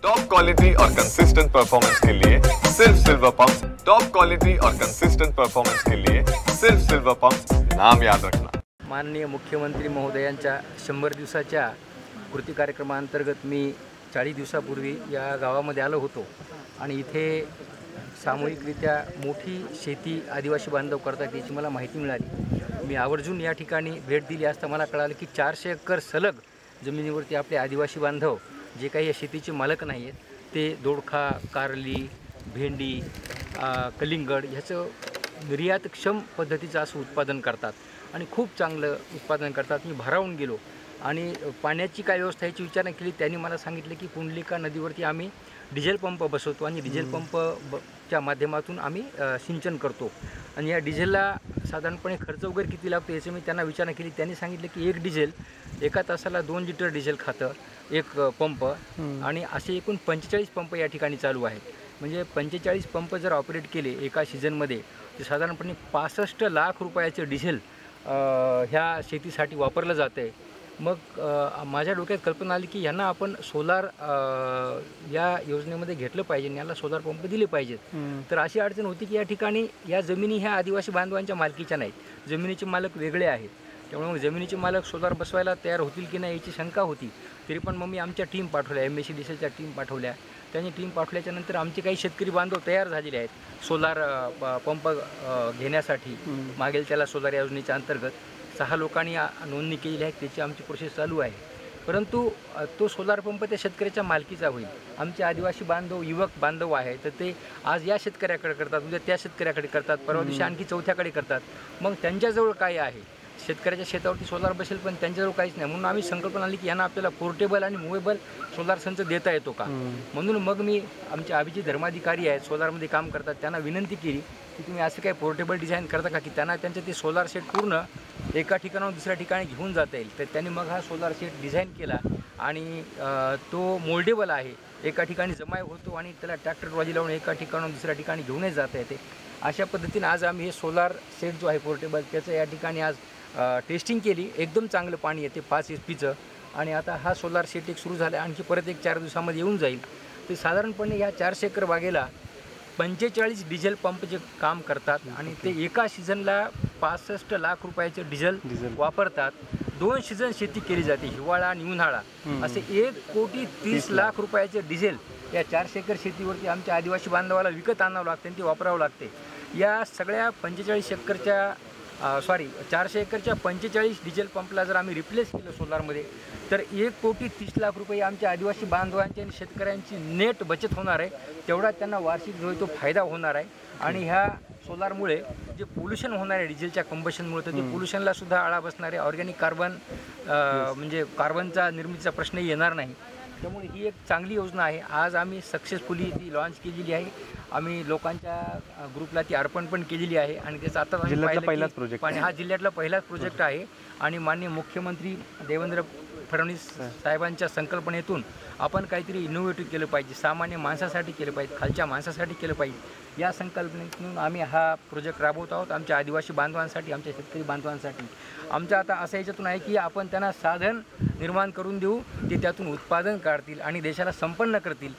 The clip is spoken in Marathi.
टॉप क्वालिटी और कंसिस्टेंट परफॉर्मेंस के लिए सिर्फ सिल्वर पंप्स। टॉप क्वालिटी और कंसिस्टेंट परफॉर्मेंस के लिए सिर्फ सिल्वर पंप्स, नाम याद रखना। माननीय मुख्यमंत्री महोदयांच्या 100 दिवसाच्या कृती कार्यक्रमांतर्गत मी 40 दिवसापूर्वी या गावामध्ये आलो होतो आणि इथे सामूहिकरित्या मोठी शेती आदिवासी बांधव करतात याची मला माहिती मिळाली। मी आवर्जून या ठिकाणी भेट दिली असता मला कळालं की 400 एकर सलग जमिनीवरती आपले आदिवासी बांधव जे काही या शेतीचे मालक नाही आहेत ते दोडखा, कारली, भेंडी, कलिंगड ह्याचं निर्यातक्षम पद्धतीचं असं उत्पादन करतात आणि खूप चांगलं उत्पादन करतात। मी भारावून गेलो आणि पाण्याची काय व्यवस्था याची विचारणा केली। त्यांनी मला सांगितलं की पुंडलिका नदीवरती आम्ही डिझेल पंप बसवतो आणि डिझेल पंपच्या माध्यमातून आम्ही सिंचन करतो आणि या डिझेलला साधारणपणे खर्च वगैरे किती लागतो याची मी त्यांना विचारणा केली। त्यांनी सांगितलं की एक डिझेल एका तासाला 2 लिटर डिझेल खातं एक पंप आणि असे एकूण 45 पंप या ठिकाणी चालू आहेत। म्हणजे 45 पंप जर ऑपरेट केले एका सीझनमध्ये तर साधारणपणे 65 लाख रुपयाचे डिझेल ह्या शेतीसाठी वापरलं जातं आहे। मग माझ्या डोक्यात कल्पना आली की यांना आपण सोलार या योजनेमध्ये घेतलं पाहिजे, याला सोलार पंप दिले पाहिजेत। तर अशी अडचण होती की या ठिकाणी या जमिनी ह्या आदिवासी बांधवांच्या मालकीच्या नाहीत, जमिनीचे मालक वेगळे आहेत। त्यामुळे मग जमिनीचे मालक सोलार बसवायला तयार होतील की नाही याची शंका होती। तरी पण मग मी आमच्या टीम पाठवल्या, MSCDCच्या टीम पाठवल्या। त्यांनी टीम पाठवल्याच्या नंतर आमचे काही शेतकरी बांधव तयार झालेले आहेत सोलार पंप घेण्यासाठी। मागेल त्याला सोलार योजनेच्या अंतर्गत 6 लोकांनी नोंदणी केलेली आहे, त्याची आमची प्रोसेस चालू आहे। परंतु तो सोलार पंप त्या शेतकऱ्याच्या मालकीचा होईल। आमचे आदिवासी बांधव, युवक बांधव आहे तर ते आज या शेतकऱ्याकडे करतात, उद्या त्या शेतकऱ्याकडे करतात, परवा दिवशी आणखी चौथ्याकडे करतात। मग त्यांच्याजवळ काय आहे? शेतकऱ्याच्या शेतावरती सोलार बसेल पण त्यांच्याजवळ काहीच नाही। म्हणून आम्ही संकल्पना आली की यांना आपल्याला पोर्टेबल आणि मूवेबल सोलार संच देता येतो का। म्हणून मग मी आमचे अभिजित धर्माधिकारी आहेत, सोलारमध्ये काम करतात, त्यांना विनंती केली की तुम्ही असं काही पोर्टेबल डिझाईन करता का की त्यांना त्यांचं ते सोलार सेट पूर्ण एका ठिकाणाहून दुसऱ्या ठिकाणी घेऊन जाता येईल। तर त्यांनी मग हा सोलार सेट डिझाईन केला आणि तो मोल्डेबल आहे, एका ठिकाणी जमा होतो आणि त्याला ट्रॅक्टरबाजी लावून एका ठिकाणाहून दुसऱ्या ठिकाणी घेऊनच जाता येते। अशा पद्धतीने आज आम्ही हे सोलार सेट जो आहे पोर्टेबल त्याचं या ठिकाणी आज टेस्टिंग केली। एकदम चांगलं पाणी येते 5 HP आणि आता हा सोलार सेट एक सुरू झाला, आणखी परत एक 4 दिवसामध्ये येऊन जाईल। ते साधारणपणे ह्या 400 एकर बागेला 45 डिझेल पंप जे काम करतात आणि ते एका सीझनला 65 लाख रुपयाचे डिझेल वापरतात। 2 सीझन शेती केली जाते, हिवाळा आणि उन्हाळा, असे 1,30,00,000 रुपयाचे डिझेल या 400 एकर शेतीवरती आमच्या आदिवासी बांधवाला विकत आणावं लागते आणि ते वापरावं लागते। या सगळ्या 400 एकरच्या 45 डिझेल पंपला जर आम्ही रिप्लेस केलं सोलारमध्ये तर 1,30,00,000 रुपये आमच्या आदिवासी बांधवांची आणि शेतकऱ्यांची नेट बचत होणार आहे। तेवढा त्यांना वार्षिक जो तो फायदा होणार आहे आणि ह्या सोलारमुळे जे पोल्युशन होणार आहे डिझेलच्या कंबशनमुळे तर ते पोल्युशनला सुद्धा आळा बसणार आहे। ऑर्गॅनिक कार्बन म्हणजे कार्बनचा निर्मितीचा प्रश्नही येणार नाही। त्यामुळे ही एक चांगली योजना आहे। आज आम्ही सक्सेसफुली ती लॉन्च केलेली आहे। आम्ही लोकांच्या ग्रुपला ती अर्पण पण केलेली आहे आणि त्याचा आता पहिलाच प्रोजेक्ट हा जिल्ह्यातला पहिलाच प्रोजेक्ट आहे आणि माननीय मुख्यमंत्री देवेंद्र फडणवीस साहेबांच्या संकल्पनेतून आपण काहीतरी इनोव्हेटिव्ह केलं पाहिजे, सामान्य माणसासाठी केलं पाहिजे, खालच्या माणसासाठी केलं पाहिजे। या संकल्पनेतून आम्ही हा प्रोजेक्ट राबवत आहोत आमच्या आदिवासी बांधवांसाठी, आमच्या शेतकरी बांधवांसाठी। आमचं आता असं याच्यातून आहे की आपण त्यांना साधन निर्माण करून देऊ, ते त्यातून उत्पादन काढतील आणि देशाला संपन्न करतील।